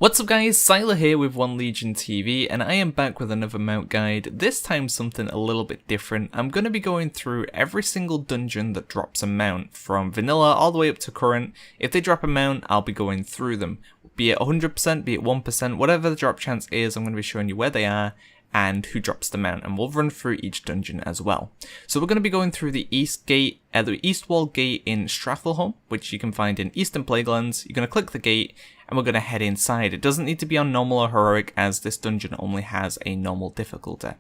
What's up guys, Syiler here with One Legion TV, and I am back with another mount guide, this time something a little bit different. I'm going to be going through every single dungeon that drops a mount, from vanilla all the way up to current. If they drop a mount, I'll be going through them. Be it 100%, be it 1%, whatever the drop chance is, I'm going to be showing you where they are and who drops the mount, and we'll run through each dungeon as well. So we're going to be going through the east wall gate in Stratholme, which you can find in Eastern Plaguelands. You're going to click the gate, and we're going to head inside. It doesn't need to be on normal or heroic, as this dungeon only has a normal difficulty.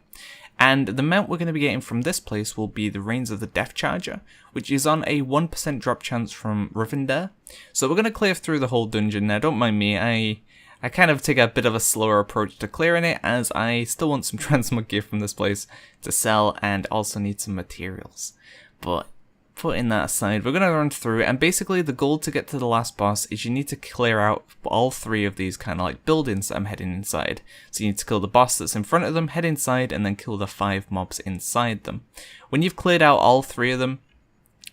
And the mount we're going to be getting from this place will be the Reins of the Death Charger, which is on a 1% drop chance from Rivendare. So we're going to clear through the whole dungeon. Now don't mind me, I kind of take a bit of a slower approach to clearing it, as I still want some transmog gear from this place to sell and also need some materials. But putting that aside, we're going to run through, and basically the goal to get to the last boss is you need to clear out all three of these kind of like buildings that I'm heading inside. So you need to kill the boss that's in front of them, head inside, and then kill the 5 mobs inside them. When you've cleared out all 3 of them,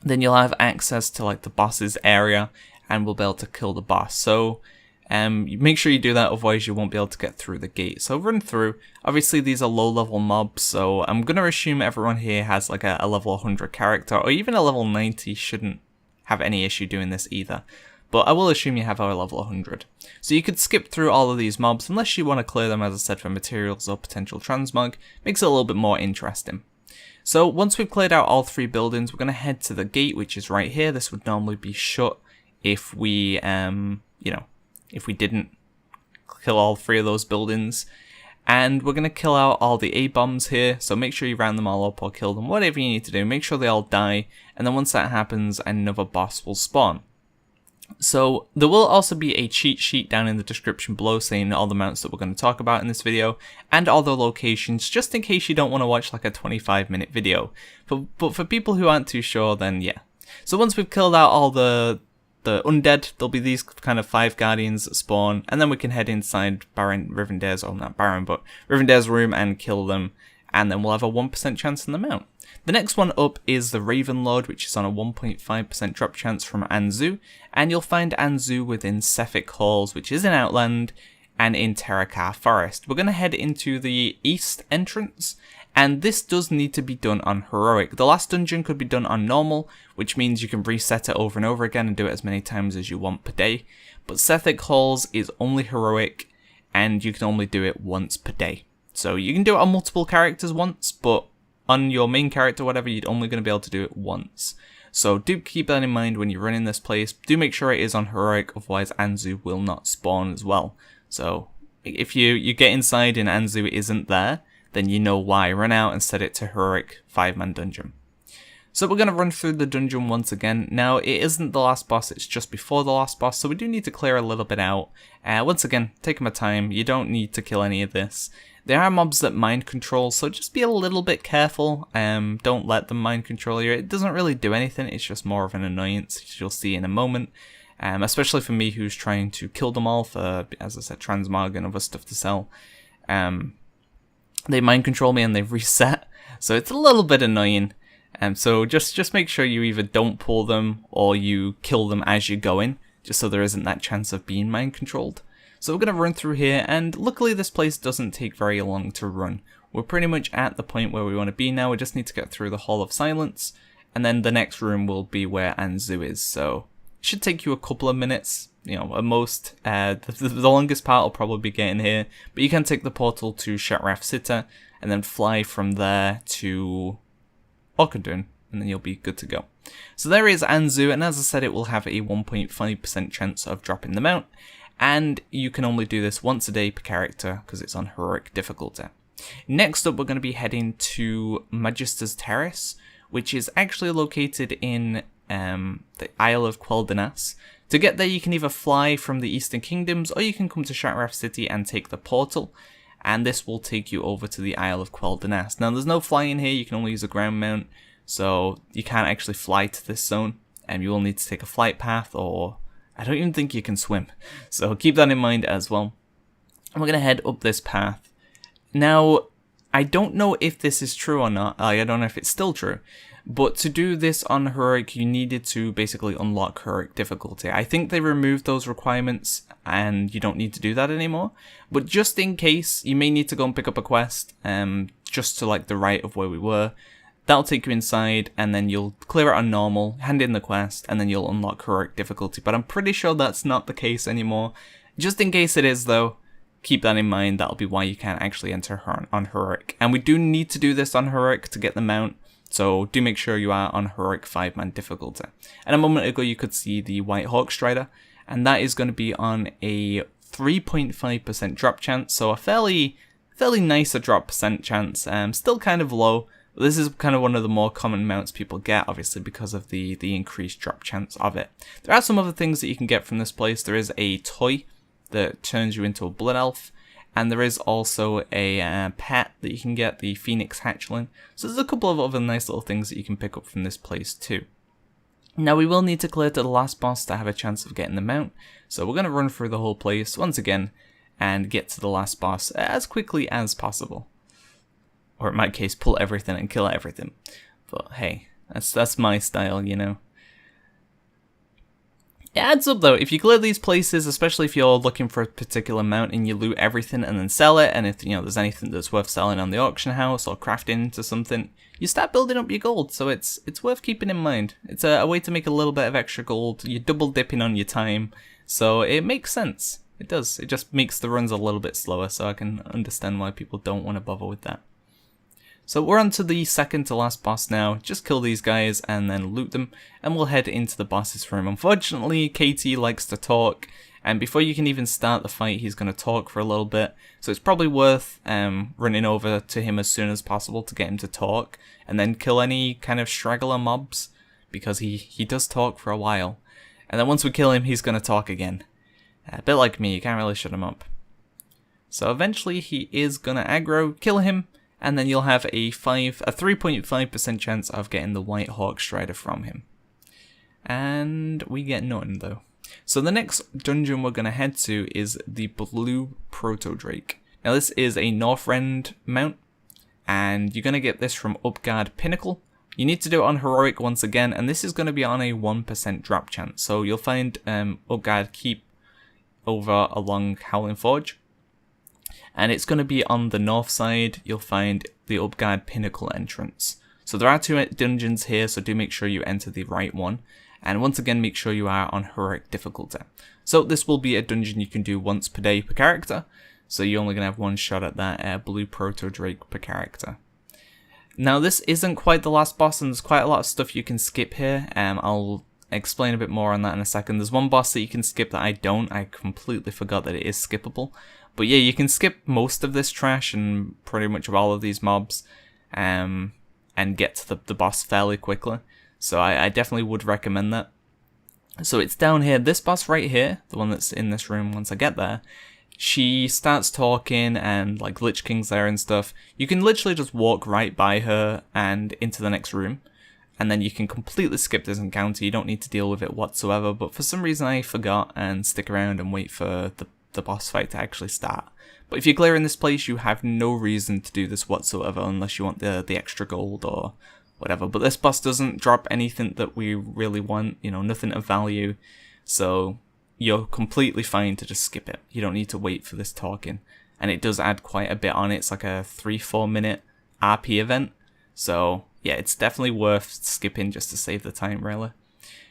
then you'll have access to like the boss's area, and we'll be able to kill the boss. So make sure you do that, otherwise you won't be able to get through the gate. So run through. Obviously these are low level mobs, so I'm going to assume everyone here has like a level 100 character, or even a level 90 shouldn't have any issue doing this either. But I will assume you have a level 100. So you could skip through all of these mobs, unless you want to clear them, as I said, for materials or potential transmog. Makes it a little bit more interesting. So once we've cleared out all 3 buildings, we're going to head to the gate, which is right here. This would normally be shut if we, if we didn't kill all 3 of those buildings. And we're going to kill out all the A-bombs here, so make sure you round them all up or kill them, whatever you need to do. Make sure they all die, and then once that happens, another boss will spawn. So there will also be a cheat sheet down in the description below saying all the mounts that we're going to talk about in this video, and all the locations, just in case you don't want to watch like a 25-minute video. But for people who aren't too sure, then yeah. So once we've killed out all the undead, there'll be these kind of 5 guardians that spawn, and then we can head inside Rivendare's room and kill them, and then we'll have a 1% chance on the mount. The next one up is the Bloodlord, which is on a 1.5% drop chance from Anzu, and you'll find Anzu within Sethekk halls, which is in Outland, and in Terakar Forest. We're going to head into the east entrance, and this does need to be done on heroic. The last dungeon could be done on normal, which means you can reset it over and over again and do it as many times as you want per day. But Sethekk halls is only heroic, and you can only do it once per day. So you can do it on multiple characters once, but on your main character, whatever, you're only going to be able to do it once. So do keep that in mind when you're running this place. Do make sure it is on heroic, otherwise Anzu will not spawn as well. So if you get inside and Anzu isn't there, then you know why. Run out and set it to heroic 5-man dungeon. So we're going to run through the dungeon once again. Now, it isn't the last boss, it's just before the last boss, so we do need to clear a little bit out. Once again, take my time, you don't need to kill any of this. There are mobs that mind control, so just be a little bit careful. Don't let them mind control you. It doesn't really do anything, it's just more of an annoyance, as you'll see in a moment. Especially for me, who's trying to kill them all for, as I said, transmog and other stuff to sell. They mind control me and they reset, so it's a little bit annoying. So just make sure you either don't pull them or you kill them as you're going, just so there isn't that chance of being mind controlled. So we're going to run through here, and luckily this place doesn't take very long to run. We're pretty much at the point where we want to be now. We just need to get through the Hall of Silence, and then the next room will be where Anzu is, so it should take you a couple of minutes. You know, at most, the longest part will probably be getting here, but you can take the portal to Shatrath City, and then fly from there to Orkadun, and then you'll be good to go. So there is Anzu, and as I said, it will have a 1.5% chance of dropping the mount, and you can only do this once a day per character, because it's on heroic difficulty. Next up, we're going to be heading to Magister's Terrace, which is actually located in the Isle of Quel'Danas. To get there, you can either fly from the Eastern Kingdoms, or you can come to Shatrath City and take the portal, and this will take you over to the Isle of Quel'Danas. Now, there's no flying here, you can only use a ground mount, so you can't actually fly to this zone, and you will need to take a flight path, or I don't even think you can swim. So keep that in mind as well. And we're going to head up this path. Now, I don't know if this is true or not, I don't know if it's still true, But to do this on Heroic, you needed to basically unlock Heroic difficulty. I think they removed those requirements and you don't need to do that anymore. But just in case, you may need to go and pick up a quest, just to like the right of where we were. That'll take you inside, and then you'll clear it on normal, hand in the quest, and then you'll unlock Heroic difficulty. But I'm pretty sure that's not the case anymore. Just in case it is though, keep that in mind. That'll be why you can't actually enter on Heroic. And we do need to do this on Heroic to get the mount. So do make sure you are on Heroic 5-man difficulty. And a moment ago you could see the White Hawk Strider, and that is going to be on a 3.5% drop chance, so a fairly nicer drop percent chance, still kind of low. This is kind of one of the more common mounts people get, obviously because of the increased drop chance of it. There are some other things that you can get from this place. There is a toy that turns you into a blood elf. And there is also a pet that you can get, the Phoenix Hatchling. So there's a couple of other nice little things that you can pick up from this place too. Now we will need to clear to the last boss to have a chance of getting the mount. So we're going to run through the whole place once again and get to the last boss as quickly as possible. Or in my case, pull everything and kill everything. But hey, that's my style, you know. It adds up though, if you clear these places, especially if you're looking for a particular mount and you loot everything and then sell it, and if there's anything that's worth selling on the auction house or crafting into something, you start building up your gold, so it's worth keeping in mind. It's a way to make a little bit of extra gold, you're double dipping on your time, so it makes sense. It does, it just makes the runs a little bit slower, so I can understand why people don't want to bother with that. So we're on to the second to last boss now. Just kill these guys and then loot them, and we'll head into the boss's room. Unfortunately, KT likes to talk, and before you can even start the fight, he's going to talk for a little bit. So it's probably worth running over to him as soon as possible to get him to talk, and then kill any kind of straggler mobs, because he does talk for a while. And then once we kill him, he's going to talk again. A bit like me, you can't really shut him up. So eventually he is going to aggro, kill him, and then you'll have a 3.5% chance of getting the White Hawk Strider from him. And we get nothing though. So the next dungeon we're going to head to is the Blue Proto Drake. Now this is a Northrend mount, and you're going to get this from Utgarde Pinnacle. You need to do it on Heroic once again, and this is going to be on a 1% drop chance. So you'll find Utgarde Keep over along Howling Forge. And it's going to be on the north side. You'll find the Utgarde Pinnacle entrance. So there are two dungeons here, so do make sure you enter the right one. And once again, make sure you are on Heroic difficulty. So this will be a dungeon you can do once per day per character. So you're only going to have one shot at that Blue Proto Drake per character. Now this isn't quite the last boss, and there's quite a lot of stuff you can skip here. I'll explain a bit more on that in a second. There's one boss that you can skip that I don't. I completely forgot that it is skippable. But yeah, you can skip most of this trash and pretty much all of these mobs and get to the boss fairly quickly. So I definitely would recommend that. So it's down here, this boss right here, the one that's in this room once I get there, she starts talking and like Lich King's there and stuff. You can literally just walk right by her and into the next room. And then you can completely skip this encounter, you don't need to deal with it whatsoever. But for some reason I forgot and stick around and wait for the boss fight to actually start. But if you're clearing this place, you have no reason to do this whatsoever unless you want the extra gold or whatever. But this boss doesn't drop anything that we really want, you know, nothing of value. So you're completely fine to just skip it. You don't need to wait for this talking. And it does add quite a bit on it. It's like a 3-4 minute RP event. So yeah, it's definitely worth skipping just to save the time, really.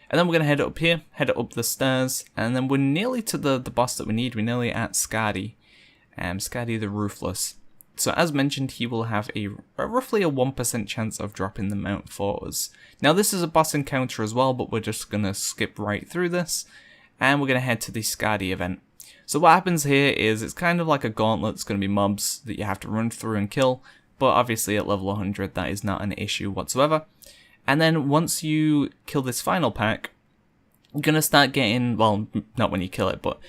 And then we're going to head up here, head up the stairs, and then we're nearly to the boss that we need. We're nearly at Scadi, Scadi the Ruthless. So as mentioned, he will have a roughly a 1% chance of dropping the mount for us. Now this is a boss encounter as well, but we're just going to skip right through this, and we're going to head to the Scadi event. So what happens here is it's kind of like a gauntlet. It's going to be mobs that you have to run through and kill, but obviously at level 100 that is not an issue whatsoever. And then once you kill this final pack, you're going to start getting, well, not when you kill it, but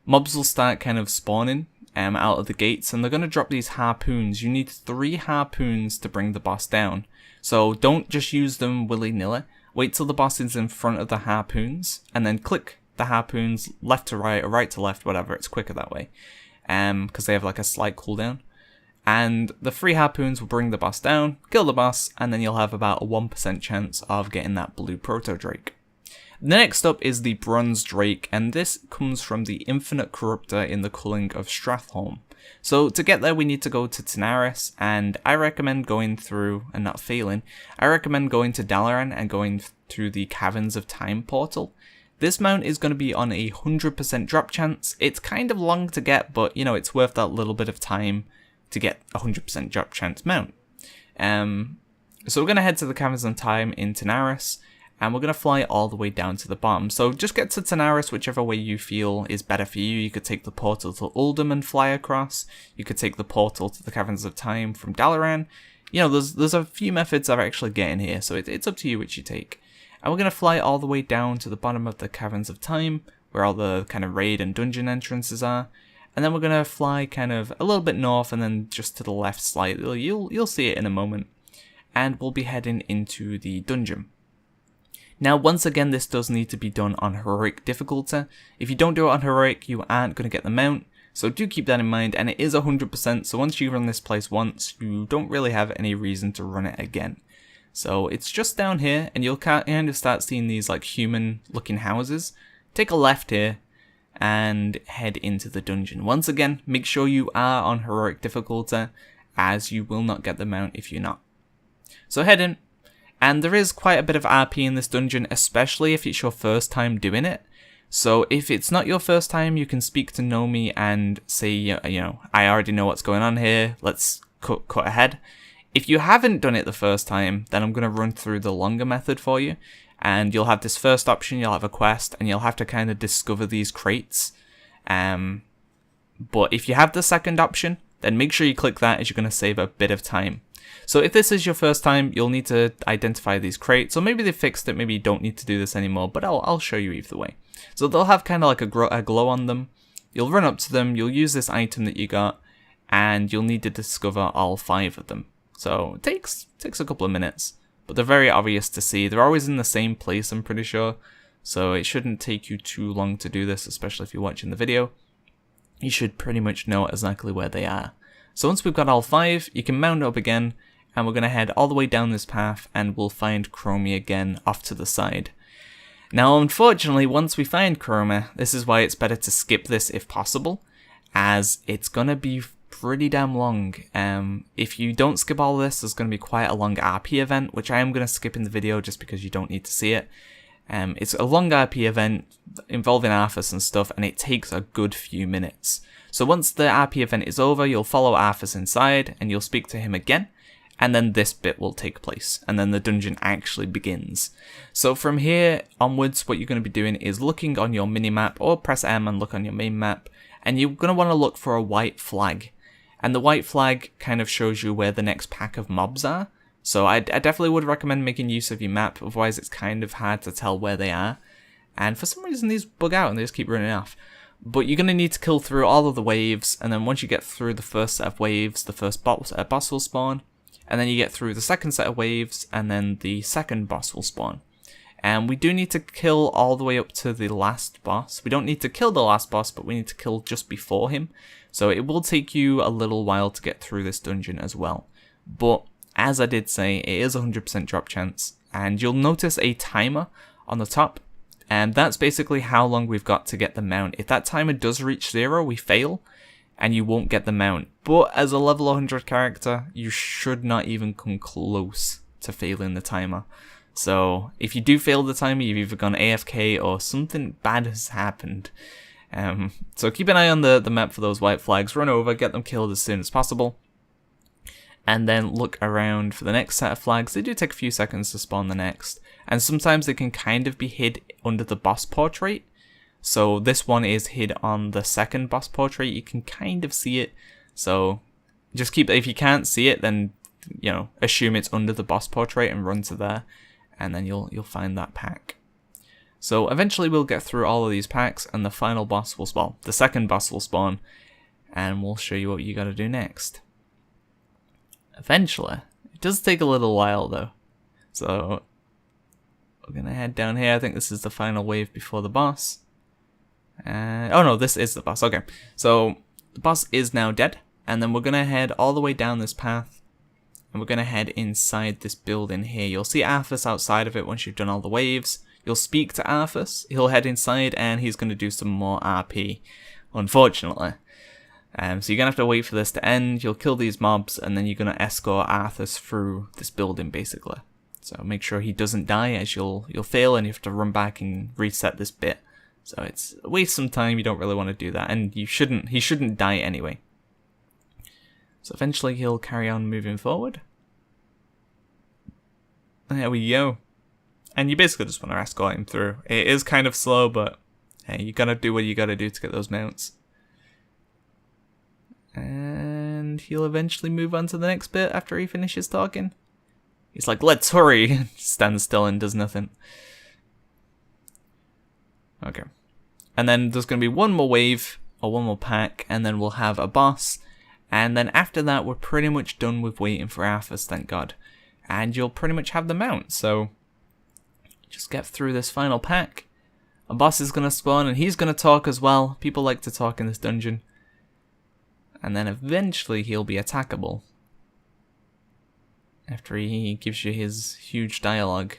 mobs will start kind of spawning out of the gates, and they're going to drop these harpoons. You need 3 harpoons to bring the boss down. So don't just use them willy-nilly. Wait till the boss is in front of the harpoons, and then click the harpoons left to right or right to left, whatever. It's quicker that way, because they have like a slight cooldown. and the 3 harpoons will bring the boss down, kill the boss, and then you'll have about a 1% chance of getting that blue Proto Drake. The next up is the Bronze Drake, and this comes from the Infinite Corruptor in the Culling of Strathholme. So to get there we need to go to Tanaris, and I recommend going through, and not failing, I recommend going to Dalaran and going through the Caverns of Time portal. This mount is going to be on a 100% drop chance. It's kind of long to get, but you know, it's worth that little bit of time to get a 100% drop chance mount. So we're going to head to the Caverns of Time in Tanaris, and we're going to fly all the way down to the bottom. So just get to Tanaris whichever way you feel is better for you. You could take the portal to Uldum and fly across. You could take the portal to the Caverns of Time from Dalaran. You know, there's a few methods of actually getting here, so it's up to you which you take. And we're going to fly all the way down to the bottom of the Caverns of Time, where all the kind of raid and dungeon entrances are. And then we're going to fly kind of a little bit north and then just to the left slightly. You'll see it in a moment. And we'll be heading into the dungeon. Now, once again, this does need to be done on heroic difficulty. If you don't do it on heroic, you aren't going to get the mount. So do keep that in mind, and it is 100%, so once you run this place once, you don't really have any reason to run it again. So it's just down here, and you'll kind of start seeing these like human-looking houses. Take a left here, and head into the dungeon. Once again, make sure you are on heroic difficulty, as you will not get the mount if you're not. So head in. And there is quite a bit of RP in this dungeon, especially if it's your first time doing it. So if it's not your first time, you can speak to Nomi and say, you know, I already know what's going on here, let's cut ahead. If you haven't done it the first time, then I'm going to run through the longer method for you. And you'll have this first option, you'll have a quest, and you'll have to kind of discover these crates. But if you have the second option, then make sure you click that, as you're going to save a bit of time. So if this is your first time, you'll need to identify these crates, or maybe they fixed it, maybe you don't need to do this anymore, but I'll show you either way. So they'll have kind of like a glow on them. You'll run up to them, you'll use this item that you got, and you'll need to discover all 5 of them. So it takes a couple of minutes, but they're very obvious to see. They're always in the same place, I'm pretty sure, so it shouldn't take you too long to do this, especially if you're watching the video. You should pretty much know exactly where they are. So once we've got all 5, you can mount up again, and we're going to head all the way down this path, and we'll find Chromie again off to the side. Now, unfortunately, once we find Chromie, this is why it's better to skip this if possible, as it's going to be pretty damn long. If you don't skip all this, there's going to be quite a long RP event, which I am going to skip in the video just because you don't need to see it. It's a long RP event involving Arthas and stuff, and it takes a good few minutes. So once the RP event is over, you'll follow Arthas inside, and you'll speak to him again, and then this bit will take place, and then the dungeon actually begins. So from here onwards, what you're going to be doing is looking on your minimap, or press M and look on your main map, and you're going to want to look for a white flag. And the white flag kind of shows you where the next pack of mobs are. So I definitely would recommend making use of your map, otherwise it's kind of hard to tell where they are. And for some reason these bug out and they just keep running off. But you're going to need to kill through all of the waves, and then once you get through the first set of waves, the first boss will spawn. And then you get through the second set of waves, and then the second boss will spawn. And we do need to kill all the way up to the last boss. We don't need to kill the last boss, but we need to kill just before him. So it will take you a little while to get through this dungeon as well. But as I did say, it is 100% drop chance. And you'll notice a timer on the top. And that's basically how long we've got to get the mount. If that timer does reach 0, we fail, and you won't get the mount. But as a level 100 character, you should not even come close to failing the timer. So if you do fail the timer, you've either gone AFK or something bad has happened. So keep an eye on the map for those white flags, run over, get them killed as soon as possible. And then look around for the next set of flags. They do take a few seconds to spawn the next. And sometimes they can kind of be hid under the boss portrait. So this one is hid on the second boss portrait. You can kind of see it. So just if you can't see it, then, you know, assume it's under the boss portrait and run to there. And then you'll find that pack. So eventually we'll get through all of these packs, and the final boss will spawn. The second boss will spawn, and we'll show you what you gotta do next. Eventually. It does take a little while though. So we're gonna head down here. I think this is the final wave before the boss. Oh no, this is the boss. Okay. So the boss is now dead. and then we're going to head all the way down this path, and we're going to head inside this building here. You'll see Arthas outside of it once you've done all the waves. You'll speak to Arthas, he'll head inside, and he's going to do some more RP, unfortunately. So you're going to have to wait for this to end, you'll kill these mobs, and then you're going to escort Arthas through this building, basically. So make sure he doesn't die, as you'll fail, and you have to run back and reset this bit. So it's waste some time, you don't really want to do that, and he shouldn't die anyway. So eventually he'll carry on moving forward. There we go. And you basically just want to escort him through. It is kind of slow, but hey, you gotta do what you gotta do to get those mounts. And he'll eventually move on to the next bit after he finishes talking. He's like, let's hurry! Stands still and does nothing. Okay. And then there's going to be one more wave, or one more pack, and then we'll have a boss. And then after that, we're pretty much done with waiting for Arthas, thank God. And you'll pretty much have the mount, so just get through this final pack. A boss is going to spawn, and he's going to talk as well. People like to talk in this dungeon. And then eventually he'll be attackable. After he gives you his huge dialogue.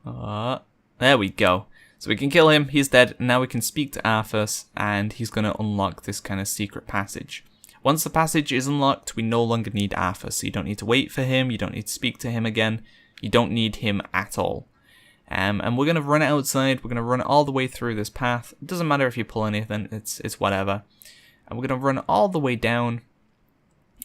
There we go. So we can kill him, he's dead, now we can speak to Arthas, and he's going to unlock this kind of secret passage. Once the passage is unlocked, we no longer need Arthas, so you don't need to wait for him, you don't need to speak to him again, you don't need him at all. And we're going to run outside, we're going to run all the way through this path. It doesn't matter if you pull anything, it's whatever. And we're going to run all the way down,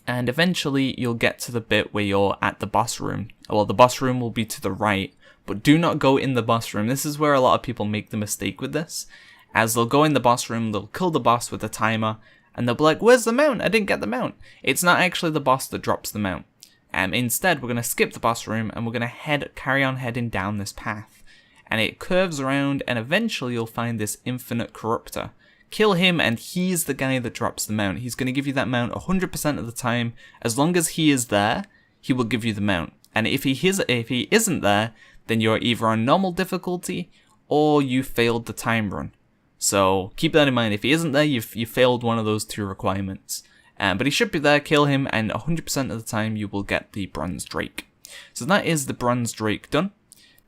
and eventually you'll get to the bit where you're at the boss room. Well, the boss room will be to the right, but do not go in the boss room. This is where a lot of people make the mistake with this. As they'll go in the boss room, they'll kill the boss with a timer, and they'll be like, where's the mount? I didn't get the mount. It's not actually the boss that drops the mount. Instead, we're going to skip the boss room, and we're going to carry on heading down this path. And it curves around, and eventually you'll find this infinite corruptor. Kill him, and he's the guy that drops the mount. He's going to give you that mount 100% of the time. As long as he is there, he will give you the mount. And if he isn't there, then you're either on normal difficulty, or you failed the time run. So keep that in mind. If he isn't there, you failed one of those two requirements. But he should be there, kill him, and 100% of the time you will get the Bronze Drake. So that is the Bronze Drake done.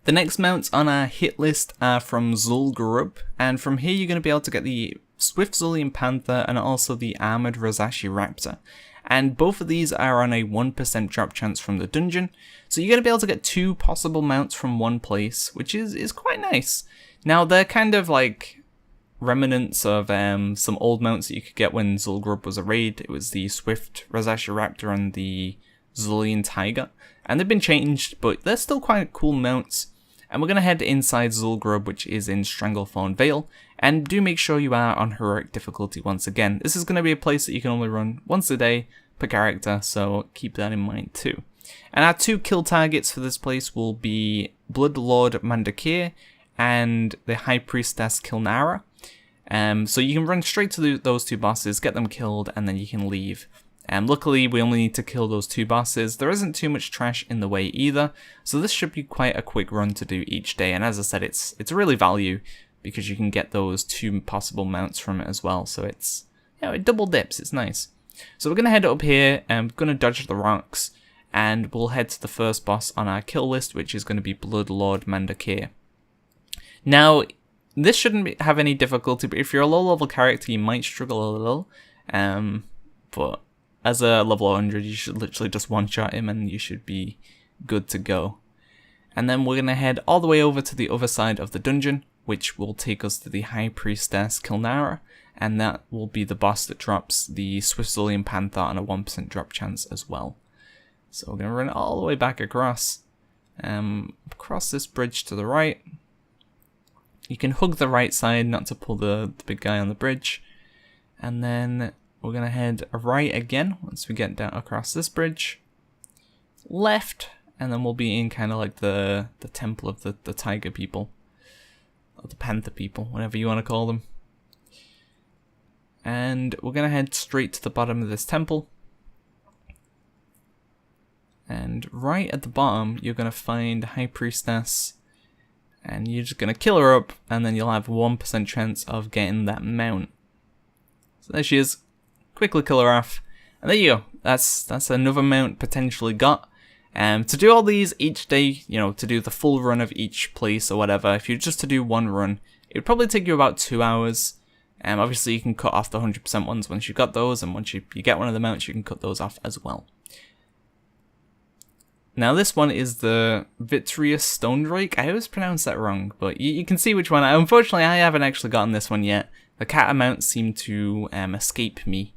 The next mounts on our hit list are from Zul'Gurub, and from here you're going to be able to get the Swift Zulian Panther and also the Armored Razashi Raptor. And both of these are on a 1% drop chance from the dungeon, so you're going to be able to get two possible mounts from one place, which is quite nice. Now they're kind of like remnants of some old mounts that you could get when Zul'Gurub was a raid. It was the Swift Razashi Raptor and the Zulian Tiger, and they've been changed, but they're still quite cool mounts. And we're going to head inside Zul'Gurub, which is in Stranglethorn Vale, and do make sure you are on heroic difficulty once again. This is going to be a place that you can only run once a day per character, so keep that in mind too. And our two kill targets for this place will be Bloodlord Mandokir and the High Priestess Kilnara. So you can run straight to those two bosses, get them killed, and then you can leave. Luckily, we only need to kill those two bosses. There isn't too much trash in the way either, so this should be quite a quick run to do each day. And as I said, it's really value because you can get those two possible mounts from it as well. So it's, it double dips. It's nice. So we're gonna head up here and we're gonna dodge the rocks, and we'll head to the first boss on our kill list, which is going to be Bloodlord Mandokir. Now, this shouldn't have any difficulty, but if you're a low-level character, you might struggle a little. But as a level 100, you should literally just one-shot him and you should be good to go. And then we're going to head all the way over to the other side of the dungeon, which will take us to the High Priestess Kilnara, and that will be the boss that drops the Swift Zulian Panther on a 1% drop chance as well. So we're going to run all the way back across this bridge to the right. You can hug the right side not to pull the big guy on the bridge. And then we're going to head right again once we get down across this bridge. Left, and then we'll be in kind of like the temple of the tiger people. Or the panther people, whatever you want to call them. And we're going to head straight to the bottom of this temple. And right at the bottom, you're going to find High Priestess. And you're just going to kill her up, and then you'll have 1% chance of getting that mount. So there she is. quickly kill her off, and there you go. That's another mount potentially got. To do all these each day, you know, to do the full run of each place or whatever, if you're just to do one run, it would probably take you about 2 hours. Obviously you can cut off the 100% ones once you've got those, and once you get one of the mounts, you can cut those off as well. Now this one is the Vitreous Stone Drake. I always pronounce that wrong, but you can see which one. Unfortunately, I haven't actually gotten this one yet. The cat mounts seem to escape me.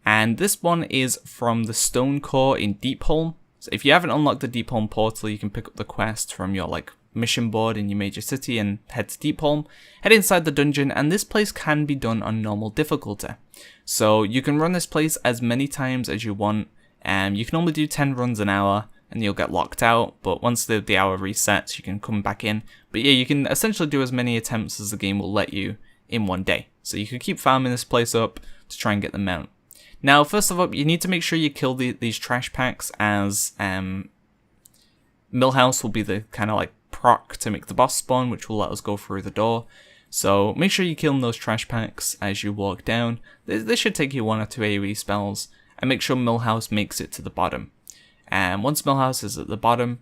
And this one is from the Stonecore in Deepholm. So if you haven't unlocked the Deepholm portal, you can pick up the quest from your mission board in your major city and head to Deepholm. Head inside the dungeon, and this place can be done on normal difficulty. So you can run this place as many times as you want. You can only do 10 runs an hour, and you'll get locked out. But once the hour resets, you can come back in. But yeah, you can essentially do as many attempts as the game will let you in one day. So you can keep farming this place up to try and get the mount. Now, first of all, you need to make sure you kill these trash packs, as Millhouse will be the kind of proc to make the boss spawn, which will let us go through the door. So make sure you kill those trash packs as you walk down. This should take you 1 or 2 AoE spells, and make sure Millhouse makes it to the bottom. And once Millhouse is at the bottom,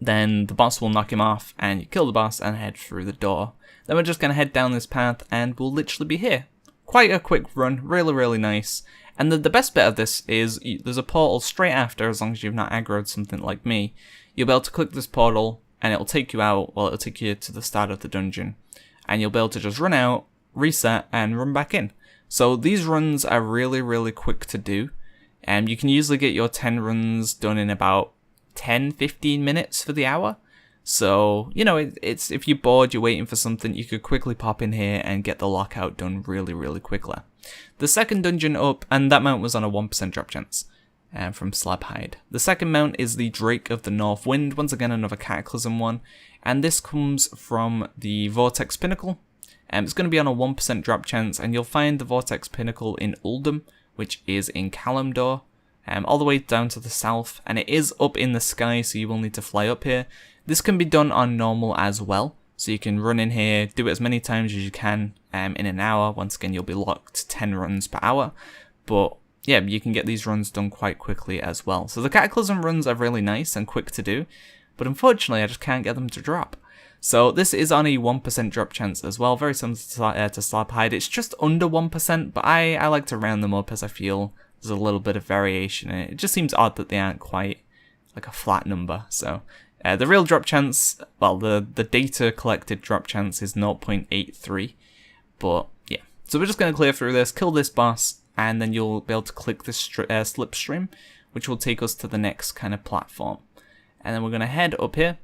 then the boss will knock him off, and you kill the boss and head through the door. Then we're just going to head down this path, and we'll literally be here. Quite a quick run, really nice. And the best bit of this is there's a portal straight after, as long as you've not aggroed something like me. You'll be able to click this portal, and it'll take you out, well, it'll take you to the start of the dungeon. And you'll be able to just run out, reset, and run back in. So these runs are really quick to do. You can usually get your 10 runs done in about 10-15 minutes for the hour. So, you know, it's if you're bored, you're waiting for something, you could quickly pop in here and get the lockout done really quickly. The second dungeon up, and that mount was on a 1% drop chance from Slabhide. The second mount is the Drake of the North Wind, once again another Cataclysm one, and this comes from the Vortex Pinnacle. It's going to be on a 1% drop chance, and you'll find the Vortex Pinnacle in Uldum, which is in Kalimdor, all the way down to the south, and it is up in the sky, so you will need to fly up here. This can be done on normal as well, so you can run in here, do it as many times as you can in an hour. Once again, you'll be locked to 10 runs per hour, but yeah, you can get these runs done quite quickly as well. So the Cataclysm runs are really nice and quick to do, but unfortunately I just can't get them to drop. So this is on a 1% drop chance as well, very similar to Slabhide. It's just under 1%, but I like to round them up as I feel there's a little bit of variation in it. It just seems odd that they aren't quite like a flat number. So the real drop chance, well, the data collected drop chance is 0.83, but yeah. So we're just going to clear through this, kill this boss, and then you'll be able to click this slipstream, which will take us to the next kind of platform. And then we're going to head up here.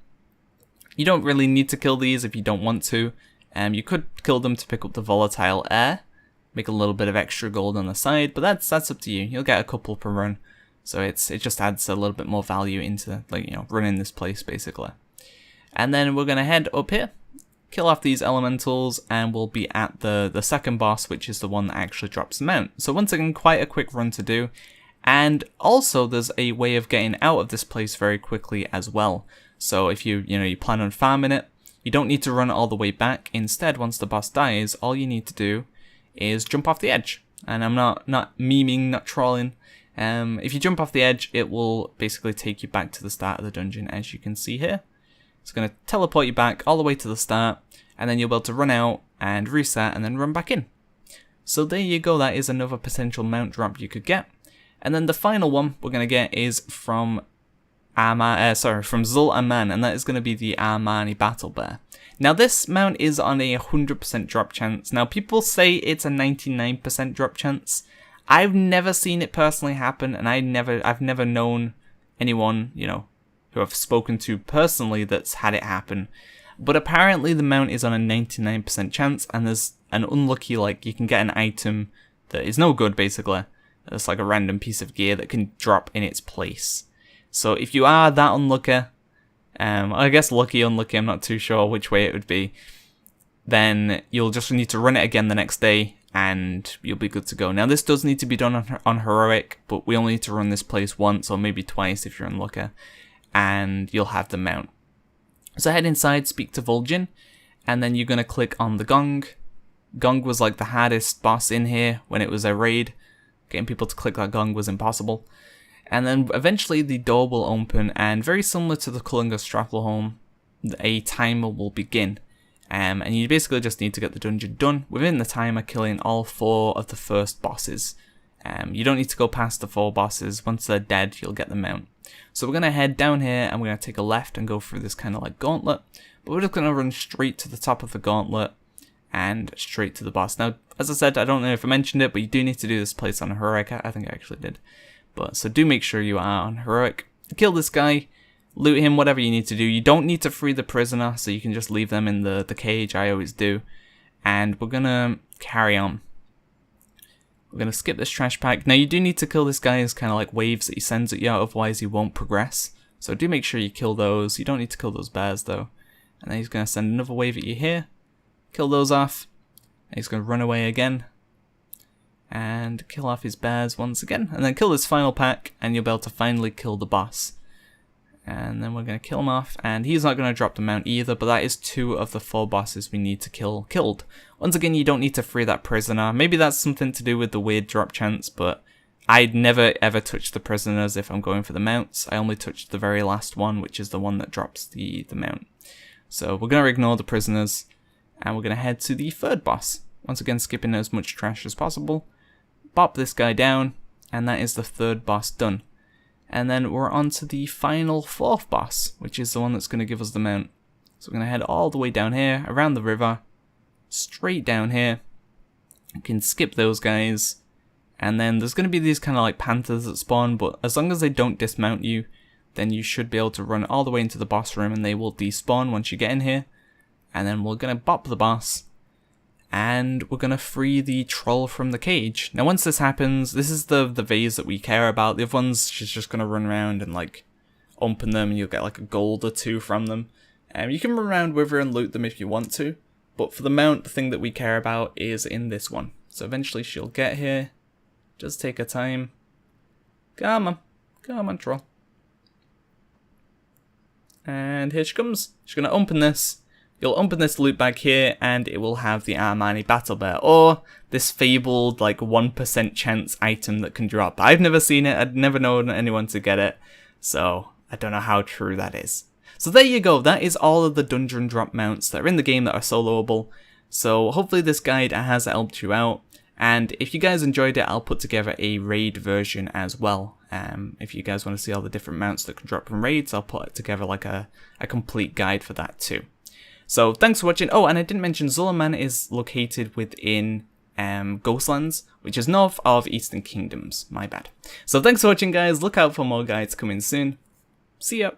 You don't really need to kill these if you don't want to. You could kill them to pick up the volatile air, make a little bit of extra gold on the side, but that's up to you. You'll get a couple per run. So it just adds a little bit more value into, running this place, basically. And then we're going to head up here, kill off these elementals, and we'll be at the second boss, which is the one that actually drops the mount. So once again, quite a quick run to do. And also, there's a way of getting out of this place very quickly as well. So if you plan on farming it, you don't need to run all the way back. Instead, once the boss dies, all you need to do is jump off the edge. And I'm not memeing, not trolling. If you jump off the edge, it will basically take you back to the start of the dungeon, as you can see here. It's going to teleport you back all the way to the start, and then you'll be able to run out and reset and then run back in. So there you go, that is another potential mount drop you could get. And then the final one we're going to get is from Zul'Aman, and that is going to be the Amani Battle Bear. Now this mount is on a 100% drop chance. Now people say it's a 99% drop chance. I've never seen it personally happen, and I've never known anyone, who I've spoken to personally that's had it happen. But apparently the mount is on a 99% chance, and there's an unlucky, you can get an item that is no good, basically. It's like a random piece of gear that can drop in its place. So if you are that unlucky, I guess lucky, unlucky, I'm not too sure which way it would be, then you'll just need to run it again the next day, and you'll be good to go. Now this does need to be done on heroic, but we only need to run this place once or maybe twice if you're unlucky, and you'll have the mount. So head inside, speak to Vol'jin, and then you're going to click on the Gong. Gong was like the hardest boss in here when it was a raid, Getting people to click that gong was impossible. And then eventually the door will open, and very similar to the Culling of Stratholme, a timer will begin. And you basically just need to get the dungeon done within the timer, killing all 4 of the first bosses. You don't need to go past the 4 bosses. Once they're dead, you'll get the mount. So we're going to head down here, and we're going to take a left and go through this kind of like gauntlet. But we're just going to run straight to the top of the gauntlet and straight to the boss. Now, as I said, I don't know if I mentioned it, but you do need to do this place on heroic. I think I actually did. But so do make sure you are on heroic. Kill this guy, loot him, whatever you need to do. You don't need to free the prisoner, so you can just leave them in the cage. I always do. And we're going to carry on. We're going to skip this trash pack. Now, you do need to kill this guy as kind of like waves that he sends at you, otherwise he won't progress. So do make sure you kill those. You don't need to kill those bears, though. And then he's going to send another wave at you here. Kill those off. And he's going to run away again. And kill off his bears once again. And then kill this final pack, and you'll be able to finally kill the boss. And then we're going to kill him off, and he's not going to drop the mount either, but that is 2 of the 4 bosses we need to kill killed. Once again, you don't need to free that prisoner. Maybe that's something to do with the weird drop chance, but I'd never ever touch the prisoners if I'm going for the mounts. I only touched the very last one, which is the one that drops the mount. So we're going to ignore the prisoners, and we're going to head to the 3rd boss. Once again, skipping as much trash as possible. Bop this guy down, and that is the 3rd boss done. And then we're on to the final 4th boss, which is the one that's going to give us the mount. So we're going to head all the way down here, around the river, straight down here. You can skip those guys. And then there's going to be these kind of like panthers that spawn, but as long as they don't dismount you, then you should be able to run all the way into the boss room, and they will despawn once you get in here. And then we're going to bop the boss. And we're going to free the troll from the cage. Now once this happens, this is the vase that we care about. The other ones, she's just going to run around and like open them, and you'll get like a gold or 2 from them. You can run around with her and loot them if you want to. But for the mount, the thing that we care about is in this one. So eventually she'll get here. Just take her time. Come on troll. And here she comes. She's going to open this. You'll open this loot bag here, and it will have the Amani Battle Bear, or this fabled like 1% chance item that can drop. I've never seen it, I'd never known anyone to get it, so I don't know how true that is. So there you go, that is all of the dungeon drop mounts that are in the game that are soloable. So hopefully this guide has helped you out, and if you guys enjoyed it, I'll put together a raid version as well. If you guys want to see all the different mounts that can drop from raids, I'll put it together like a complete guide for that too. So thanks for watching. Oh, and I didn't mention Zul'Aman is located within Ghostlands, which is north of Eastern Kingdoms. My bad. So thanks for watching, guys. Look out for more guides coming soon. See ya.